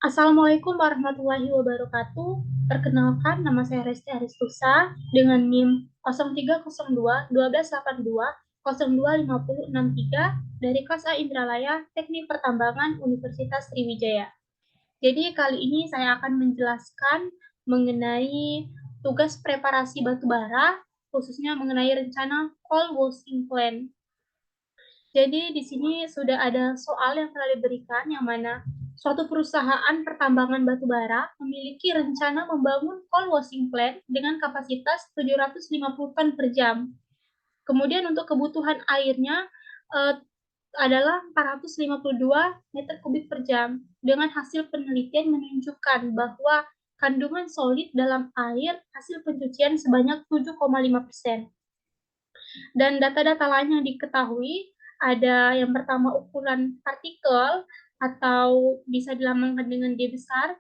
Assalamualaikum warahmatullahi wabarakatuh. Perkenalkan, nama saya Resti Aristusa dengan NIM 0302 1282 025063 dari kelas A Indralaya Teknik Pertambangan Universitas Sriwijaya. Jadi kali ini saya akan menjelaskan mengenai tugas preparasi batubara, khususnya mengenai rencana coal washing plan. Jadi di sini sudah ada soal yang telah diberikan yang mana suatu perusahaan pertambangan batubara memiliki rencana membangun coal washing plant dengan kapasitas 750 ton per jam. Kemudian untuk kebutuhan airnya eh, adalah 452 meter kubik per jam. Dengan hasil penelitian menunjukkan bahwa kandungan solid dalam air hasil pencucian sebanyak 7,5%. Dan data-data lain yang diketahui ada yang pertama ukuran partikel atau bisa dilambangkan dengan D besar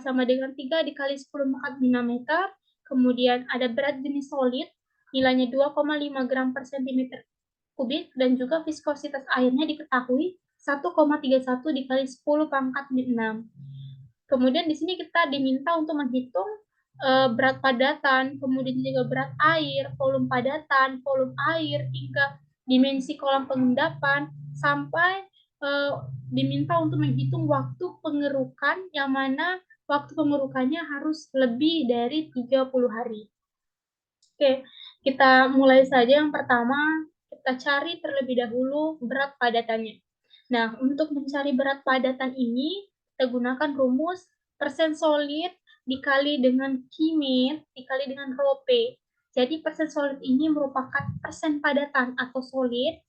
sama dengan 3 dikali 10 pangkat nanometer. Kemudian ada berat jenis solid nilainya 2,5 gram per sentimeter kubik dan juga viskositas airnya diketahui 1,31 dikali 10 pangkat 6. Kemudian di sini kita diminta untuk menghitung berat padatan, kemudian juga berat air, volume padatan, volume air, hingga dimensi kolam pengendapan, sampai diminta untuk menghitung waktu pengerukan, yang mana waktu pengerukannya harus lebih dari 30 hari. Oke, kita mulai saja. Yang pertama, kita cari terlebih dahulu berat padatannya. Nah, untuk mencari berat padatan ini, kita gunakan rumus persen solid dikali dengan kimet dikali dengan rho P. Jadi persen solid ini merupakan persen padatan atau solid.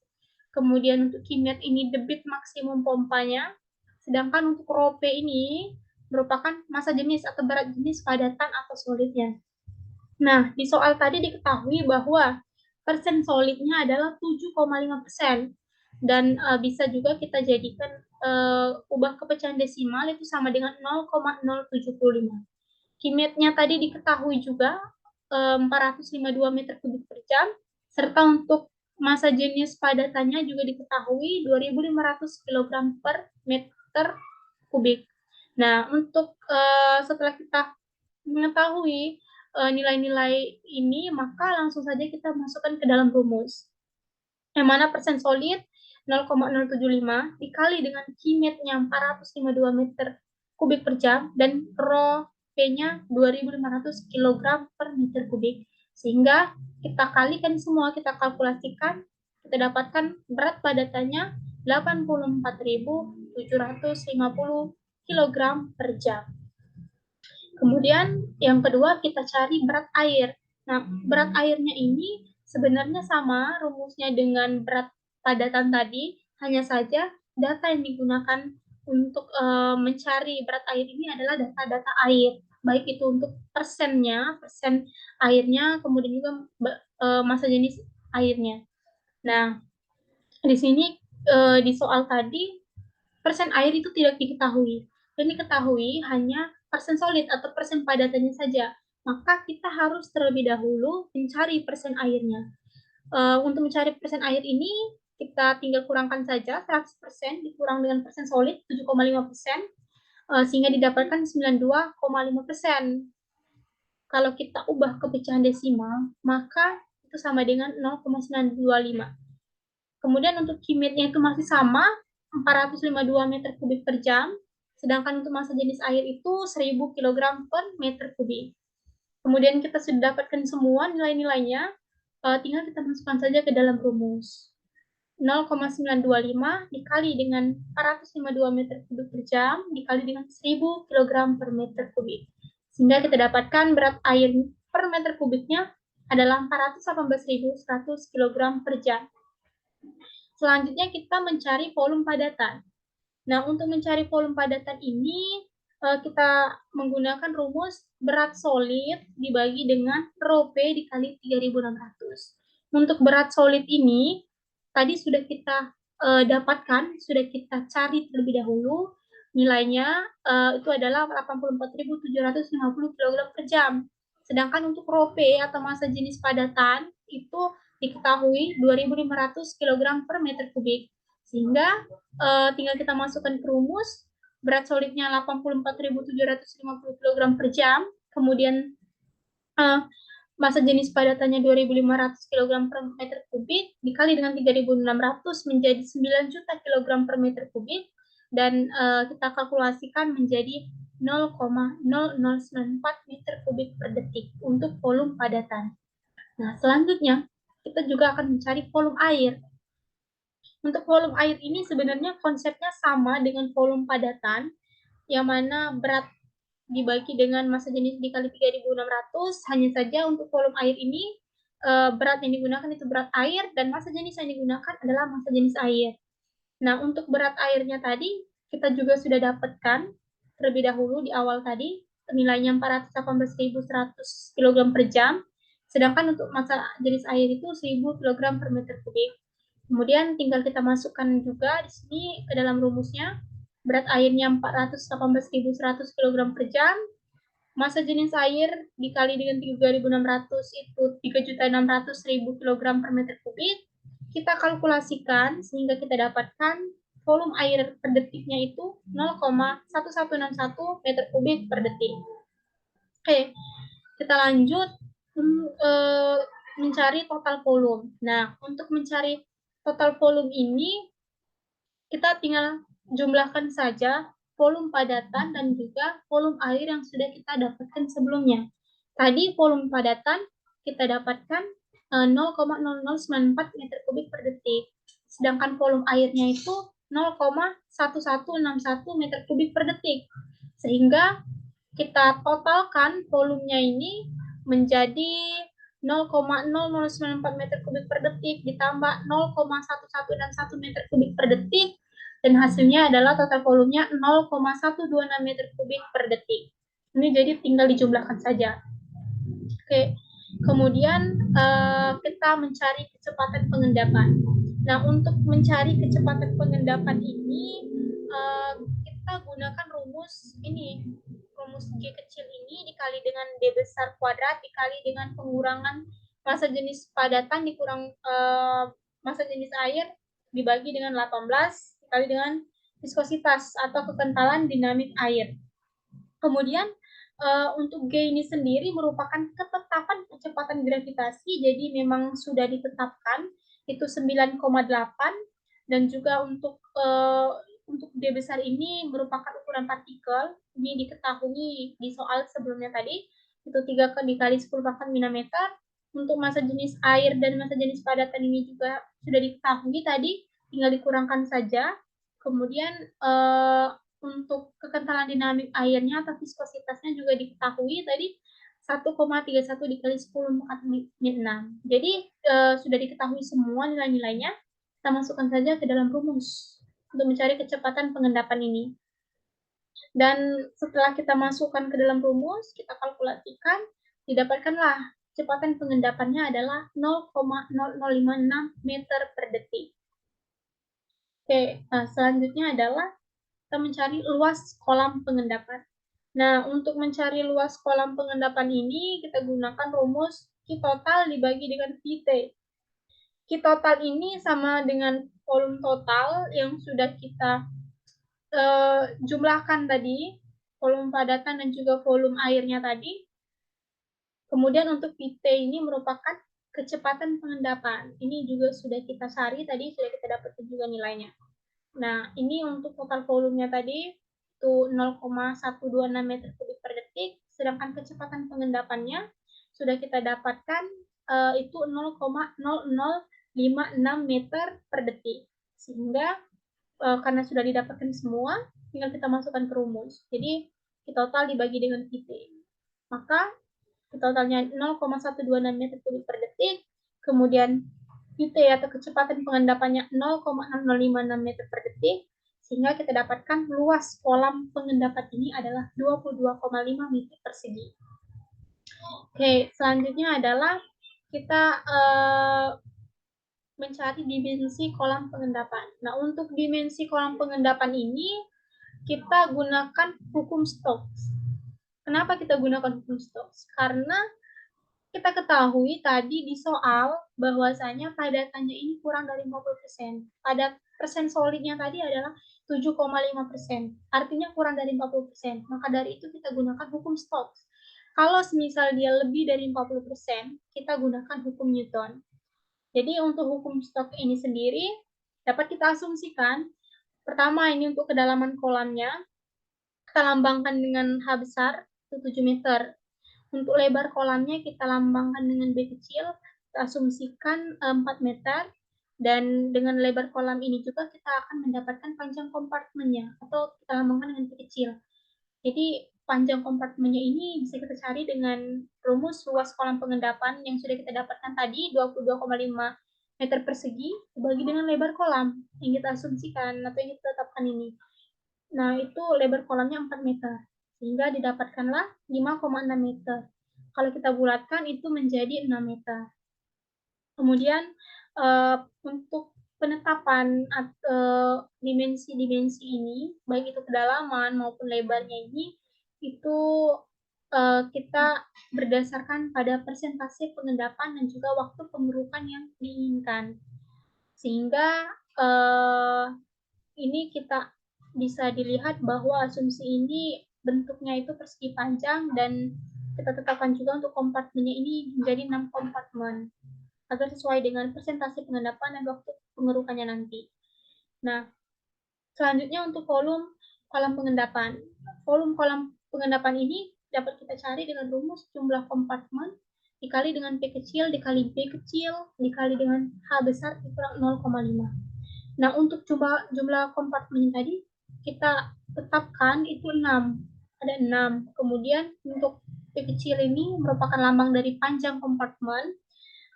Kemudian untuk kimet ini debit maksimum pompanya. Sedangkan untuk rho P ini merupakan massa jenis atau berat jenis padatan atau solidnya. Nah, di soal tadi diketahui bahwa persen solidnya adalah 7,5%. Dan bisa juga kita jadikan ubah ke pecahan desimal itu sama dengan 0,075. Kimetnya tadi diketahui juga 452 meter kubik per jam, serta untuk massa jenis padatannya juga diketahui 2.500 kg per meter kubik. Nah, untuk setelah kita mengetahui nilai-nilai ini, maka langsung saja kita masukkan ke dalam rumus. Yang mana persen solid 0,075 dikali dengan kimetnya 452 meter kubik per jam dan rho P-nya 2.500 kg per meter kubik. Sehingga kita kalikan semua, kita kalkulasikan, kita dapatkan berat padatannya 84.750 kg per jam. Kemudian yang kedua kita cari berat air. Nah, berat airnya ini sebenarnya sama rumusnya dengan berat padatan tadi, hanya saja data yang digunakan untuk mencari berat air ini adalah data-data air, baik itu untuk persennya, persen airnya, kemudian juga massa jenis airnya. Nah, di sini di soal tadi persen air itu tidak diketahui. Yang diketahui hanya persen solid atau persen padatannya saja. Maka kita harus terlebih dahulu mencari persen airnya. Untuk mencari persen air ini, kita tinggal kurangkan saja 100% dikurang dengan persen solid 7,5%, sehingga didapatkan 92,5%. Kalau kita ubah ke pecahan desimal, maka itu sama dengan 0,925. Kemudian untuk kimetnya itu masih sama, 452 meter kubik per jam, sedangkan untuk massa jenis air itu 1000 kg per meter kubik. Kemudian kita sudah dapatkan semua nilai-nilainya, tinggal kita masukkan saja ke dalam rumus. 0,925 dikali dengan 452 meter kubik per jam dikali dengan 1000 kg per meter kubik. Sehingga kita dapatkan berat air per meter kubiknya adalah 418.100 kg per jam. Selanjutnya kita mencari volume padatan. Nah, untuk mencari volume padatan ini kita menggunakan rumus berat solid dibagi dengan rho P dikali 3.600. Untuk berat solid ini tadi sudah kita dapatkan, sudah kita cari terlebih dahulu. Nilainya itu adalah 84.750 kg per jam. Sedangkan untuk rho P atau massa jenis padatan itu diketahui 2.500 kg per meter kubik. Sehingga tinggal kita masukkan ke rumus berat solidnya 84.750 kg per jam, kemudian massa jenis padatannya 2.500 kg per meter kubik, dikali dengan 3.600 menjadi 9 juta kg per meter kubik, dan kita kalkulasikan menjadi 0,0094 meter kubik per detik untuk volume padatan. Nah, selanjutnya kita juga akan mencari volume air. Untuk volume air ini sebenarnya konsepnya sama dengan volume padatan, yang mana berat dibagi dengan massa jenis dikali 3.600, hanya saja untuk volume air ini berat yang digunakan itu berat air, dan massa jenis yang digunakan adalah massa jenis air. Nah, untuk berat airnya tadi, kita juga sudah dapatkan terlebih dahulu di awal tadi, nilainya 418.100 kg per jam, sedangkan untuk massa jenis air itu 1.000 kg per meter kubik. Kemudian tinggal kita masukkan juga di sini ke dalam rumusnya, berat airnya 418.100 kg per jam, massa jenis air dikali dengan 3.600 itu 3.600.000 kg per meter kubik. Kita kalkulasikan sehingga kita dapatkan volume air per detiknya itu 0,1161 meter kubik per detik. Oke, kita lanjut mencari total volume. Nah, untuk mencari total volume ini, kita tinggal jumlahkan saja volume padatan dan juga volume air yang sudah kita dapatkan sebelumnya. Tadi volume padatan kita dapatkan 0,0094 meter kubik per detik, sedangkan volume airnya itu 0,1161 meter kubik per detik. Sehingga kita totalkan volumenya ini menjadi 0,0094 meter kubik per detik ditambah 0,1161 meter kubik per detik, dan hasilnya adalah total volumenya 0,126 meter kubik per detik. Ini jadi tinggal dijumlahkan saja. Oke, kemudian kita mencari kecepatan pengendapan. Nah, untuk mencari kecepatan pengendapan ini kita gunakan rumus ini, rumus G kecil ini dikali dengan D besar kuadrat dikali dengan pengurangan massa jenis padatan dikurang massa jenis air dibagi dengan 18 dikali dengan viskositas atau kekentalan dinamik air. Kemudian untuk G ini sendiri merupakan ketetapan kecepatan gravitasi, jadi memang sudah ditetapkan itu 9,8, dan juga untuk D besar ini merupakan ukuran partikel, ini diketahui di soal sebelumnya tadi, itu 3 dikali 10 pangkat mm. Untuk massa jenis air dan massa jenis padatan ini juga sudah diketahui tadi, tinggal dikurangkan saja. Kemudian untuk kekentalan dinamik airnya atau viskositasnya juga diketahui tadi 1,31 dikali 10 pangkat 6. Jadi sudah diketahui semua nilai-nilainya, kita masukkan saja ke dalam rumus untuk mencari kecepatan pengendapan ini. Dan setelah kita masukkan ke dalam rumus, kita kalkulasikan, didapatkanlah kecepatan pengendapannya adalah 0,0056 meter per detik. Oke, nah selanjutnya adalah kita mencari luas kolam pengendapan. Nah, untuk mencari luas kolam pengendapan ini, kita gunakan rumus Q total dibagi dengan VT. Q total ini sama dengan volume total yang sudah kita jumlahkan tadi, volume padatan dan juga volume airnya tadi. Kemudian untuk VT ini merupakan kecepatan pengendapan. Ini juga sudah kita cari tadi, sudah kita dapatkan juga nilainya. Nah, ini untuk total volumenya tadi itu 0,126 meter kubik per detik, sedangkan kecepatan pengendapannya sudah kita dapatkan itu 0,0056 meter per detik. Sehingga karena sudah didapatkan semua, tinggal kita masukkan ke rumus. Jadi, total dibagi dengan VT. Maka, totalnya 0,126 meter kubik per detik, kemudian VT atau kecepatan pengendapannya 0,0056 meter per detik, sehingga kita dapatkan luas kolam pengendapan ini adalah 22,5 meter persegi. Oke, selanjutnya adalah kita mencari dimensi kolam pengendapan. Nah, untuk dimensi kolam pengendapan ini, kita gunakan hukum Stokes. Kenapa kita gunakan hukum Stokes? Karena kita ketahui tadi di soal bahwasanya padatannya ini kurang dari 50%. Padat persen solidnya tadi adalah 7,5%. Artinya kurang dari 40%. Maka dari itu kita gunakan hukum Stokes. Kalau semisal dia lebih dari 40%, kita gunakan hukum Newton. Jadi untuk hukum Stokes ini sendiri dapat kita asumsikan. Pertama, ini untuk kedalaman kolamnya, kita lambangkan dengan H besar, itu 7 meter. Untuk lebar kolamnya kita lambangkan dengan B kecil, kita asumsikan 4 meter, dan dengan lebar kolam ini juga kita akan mendapatkan panjang kompartemennya, atau kita lambangkan dengan P kecil. Jadi panjang kompartemennya ini bisa kita cari dengan rumus luas kolam pengendapan yang sudah kita dapatkan tadi, 22,5 meter persegi, dibagi dengan lebar kolam yang kita asumsikan atau yang kita tetapkan ini. Nah, itu lebar kolamnya 4 meter. Sehingga didapatkanlah 5,6 meter. Kalau kita bulatkan, itu menjadi 6 meter. Kemudian, untuk penetapan dimensi-dimensi ini, baik itu kedalaman maupun lebarnya ini, itu kita berdasarkan pada persentase pengendapan dan juga waktu pengerukan yang diinginkan. Sehingga ini kita bisa dilihat bahwa asumsi ini bentuknya itu persegi panjang, dan kita tetapkan juga untuk kompartemennya ini menjadi 6 kompartemen agar sesuai dengan persentase pengendapan dan waktu pengerukannya nanti. Nah, selanjutnya untuk kolam pengendapan. Kolam pengendapan ini dapat kita cari dengan rumus jumlah kompartemen dikali dengan P kecil dikali B kecil dikali dengan H besar dikurang 0,5. Nah, untuk jumlah kompartemen tadi kita tetapkan itu 6. Ada 6. Kemudian untuk P kecil ini merupakan lambang dari panjang kompartemen.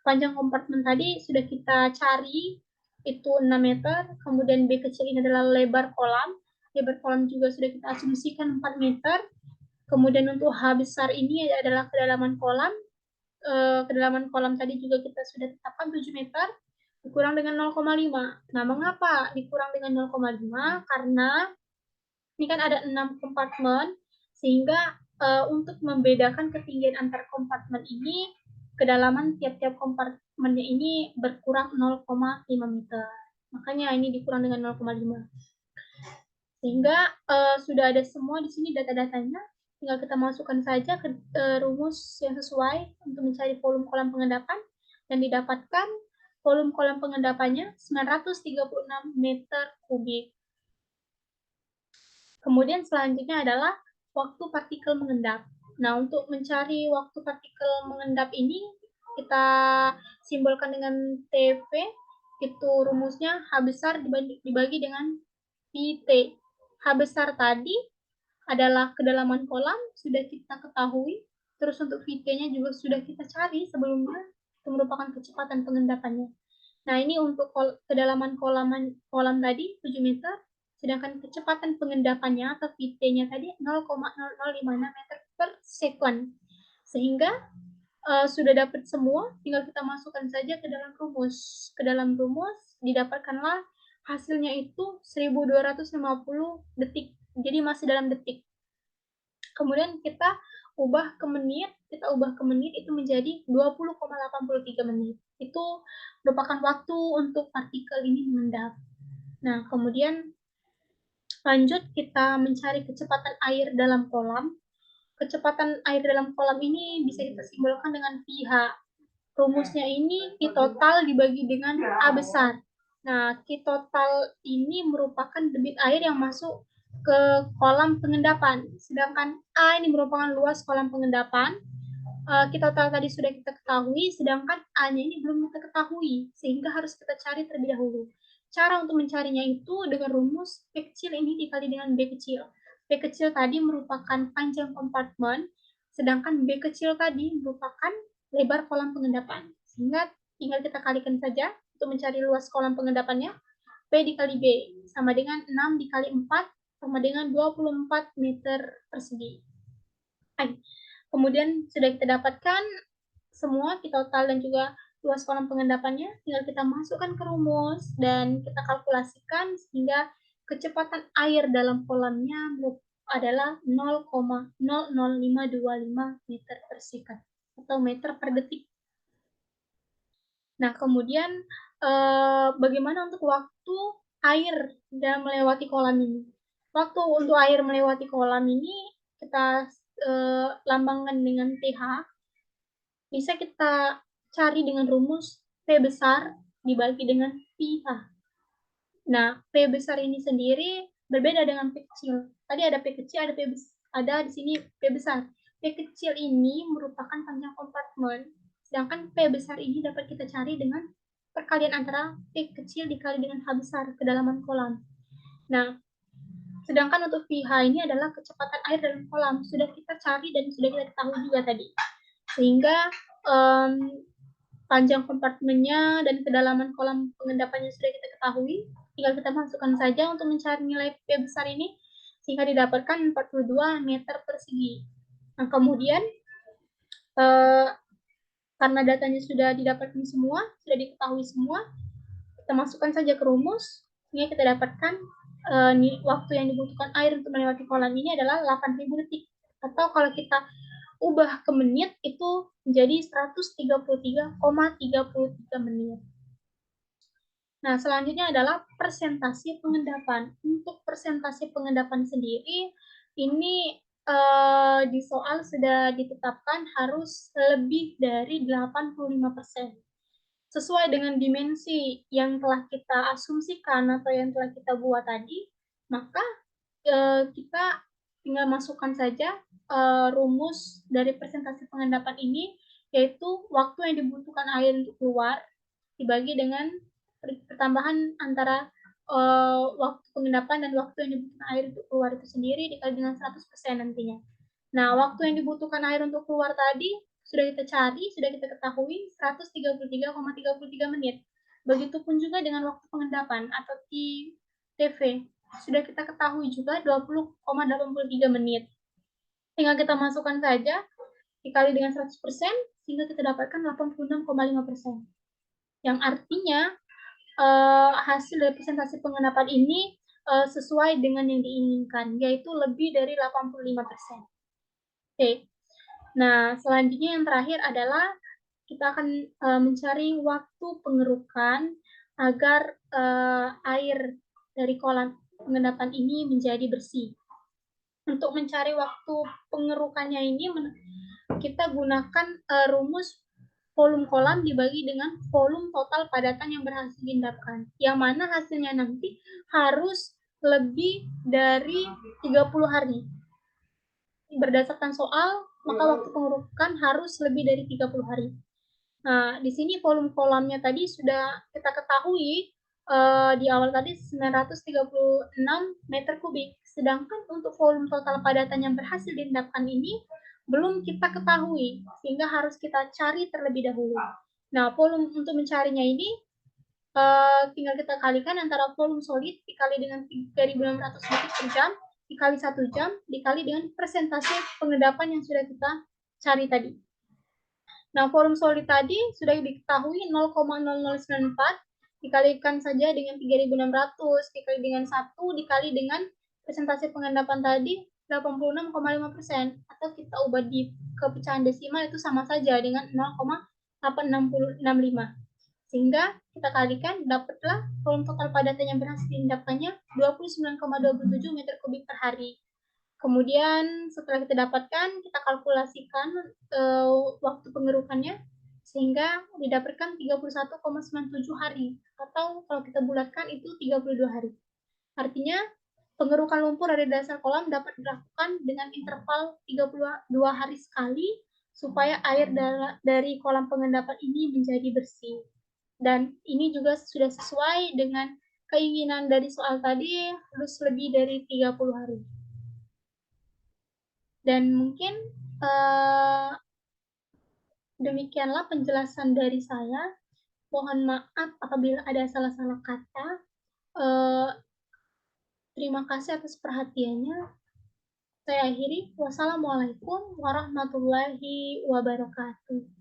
Panjang kompartemen tadi sudah kita cari itu 6 meter. Kemudian B kecil ini adalah lebar kolam. Lebar kolam juga sudah kita asumsikan 4 meter. Kemudian untuk H besar ini adalah kedalaman kolam. Kedalaman kolam tadi juga kita sudah tetapkan 7 meter. Dikurang dengan 0,5. Nah, mengapa dikurang dengan 0,5? Karena ini kan ada 6 kompartemen, sehingga untuk membedakan ketinggian antar kompartemen ini, kedalaman tiap-tiap kompartemennya ini berkurang 0,5 meter. Makanya ini dikurang dengan 0,5. Sehingga sudah ada semua di sini data-datanya, tinggal kita masukkan saja ke rumus yang sesuai untuk mencari volume kolam pengendapan, dan didapatkan volume kolam pengendapannya 936 meter kubik. Kemudian selanjutnya adalah waktu partikel mengendap. Nah, untuk mencari waktu partikel mengendap ini, kita simbolkan dengan TV, itu rumusnya H besar dibagi dengan PT. H besar tadi adalah kedalaman kolam, sudah kita ketahui. Terus untuk VT-nya juga sudah kita cari sebelumnya, itu merupakan kecepatan pengendapannya. Nah, ini untuk kedalaman kolam tadi 7 meter, sedangkan kecepatan pengendapannya atau VT-nya tadi 0,0056 meter per second. Sehingga sudah dapat semua, tinggal kita masukkan saja ke dalam rumus. Ke dalam rumus didapatkanlah hasilnya itu 1250 detik. Jadi masih dalam detik. Kemudian kita ubah ke menit, itu menjadi 20,83 menit. Itu merupakan waktu untuk partikel ini mengendap. Nah, kemudian lanjut kita mencari kecepatan air dalam kolam. Kecepatan air dalam kolam ini bisa kita simbolkan dengan pH. Rumusnya ini Q total dibagi dengan A besar. Nah, Q total ini merupakan debit air yang masuk ke kolam pengendapan. Sedangkan A ini merupakan luas kolam pengendapan. Q total tadi sudah kita ketahui, sedangkan A-nya ini belum kita ketahui, sehingga harus kita cari terlebih dahulu. Cara untuk mencarinya itu dengan rumus P kecil ini dikali dengan B kecil. P kecil tadi merupakan panjang kompartemen, sedangkan B kecil tadi merupakan lebar kolam pengendapan. Sehingga tinggal kita kalikan saja untuk mencari luas kolam pengendapannya. P dikali B sama dengan 6 dikali 4 sama dengan 24 meter persegi. Kemudian sudah kita dapatkan semua Q total dan juga luas kolam pengendapannya, tinggal kita masukkan ke rumus dan kita kalkulasikan sehingga kecepatan air dalam kolamnya adalah 0,00525 meter per second atau meter per detik. Nah, kemudian bagaimana untuk waktu air dan melewati kolam ini. Waktu untuk air melewati kolam ini kita lambangkan dengan TH, bisa kita cari dengan rumus P besar dibagi dengan pi H. Nah, P besar ini sendiri berbeda dengan P kecil. Tadi ada P kecil, ada di sini P besar. P kecil ini merupakan panjang kompartemen, sedangkan P besar ini dapat kita cari dengan perkalian antara P kecil dikali dengan H besar kedalaman kolam. Nah, sedangkan untuk pH ini adalah kecepatan air dalam kolam. Sudah kita cari dan sudah kita ketahui juga tadi. Sehingga panjang kompartemennya dan kedalaman kolam pengendapannya sudah kita ketahui. Tinggal kita masukkan saja untuk mencari nilai P besar ini, sehingga didapatkan 42 meter persegi. Nah, kemudian karena datanya sudah didapatkan semua, sudah diketahui semua, kita masukkan saja ke rumus, sehingga kita dapatkan waktu yang dibutuhkan air untuk melewati kolam ini adalah 8.000 detik. Atau kalau kita ubah ke menit, itu menjadi 133,33 menit. Nah, selanjutnya adalah persentase pengendapan. Untuk persentase pengendapan sendiri, ini di soal sudah ditetapkan harus lebih dari 85%. Sesuai dengan dimensi yang telah kita asumsikan atau yang telah kita buat tadi, maka kita tinggal masukkan saja rumus dari persentase pengendapan ini, yaitu waktu yang dibutuhkan air untuk keluar dibagi dengan pertambahan antara waktu pengendapan dan waktu yang dibutuhkan air untuk keluar itu sendiri dikali dengan 100% nantinya. Nah, waktu yang dibutuhkan air untuk keluar tadi sudah kita cari, sudah kita ketahui 133,33 menit. Begitupun juga dengan waktu pengendapan atau TV. Sudah kita ketahui juga 20,83 menit. Tinggal kita masukkan saja dikali dengan 100% sehingga kita dapatkan 86,5%. Yang artinya hasil dari presentasi pengendapan ini sesuai dengan yang diinginkan, yaitu lebih dari 85%. Oke. Nah, selanjutnya yang terakhir adalah kita akan mencari waktu pengerukan agar air dari kolam pengendapan ini menjadi bersih. Untuk mencari waktu pengerukannya ini, kita gunakan rumus volume kolam dibagi dengan volume total padatan yang berhasil diendapkan. Yang mana hasilnya nanti harus lebih dari 30 hari. Berdasarkan soal, maka waktu pengerukan harus lebih dari 30 hari. Nah, di sini volume kolamnya tadi sudah kita ketahui di awal tadi 936 meter kubik. Sedangkan untuk volume total padatan yang berhasil diendapkan ini belum kita ketahui, sehingga harus kita cari terlebih dahulu. Nah, volume untuk mencarinya ini tinggal kita kalikan antara volume solid dikali dengan 3.600 detik per jam dikali 1 jam dikali dengan persentase pengendapan yang sudah kita cari tadi. Nah, volume solid tadi sudah diketahui 0,0094 dikalikan saja dengan 3.600 dikali dengan 1 dikali dengan persentase pengendapan tadi 86,5%, atau kita ubah di ke pecahan desimal itu sama saja dengan 0,8665. Sehingga kita kalikan dapatlah volume total padatan yang berhasil diendapkannya 29,27 meter kubik per hari. Kemudian setelah kita dapatkan, kita kalkulasikan waktu pengerukannya sehingga didapatkan 31,97 hari, atau kalau kita bulatkan itu 32 hari. Artinya pengerukan lumpur dari dasar kolam dapat dilakukan dengan interval 32 hari sekali supaya air dari kolam pengendapan ini menjadi bersih. Dan ini juga sudah sesuai dengan keinginan dari soal tadi, harus lebih dari 30 hari. Dan mungkin demikianlah penjelasan dari saya. Mohon maaf apabila ada salah-salah kata. Terima kasih atas perhatiannya. Saya akhiri. Wassalamualaikum warahmatullahi wabarakatuh.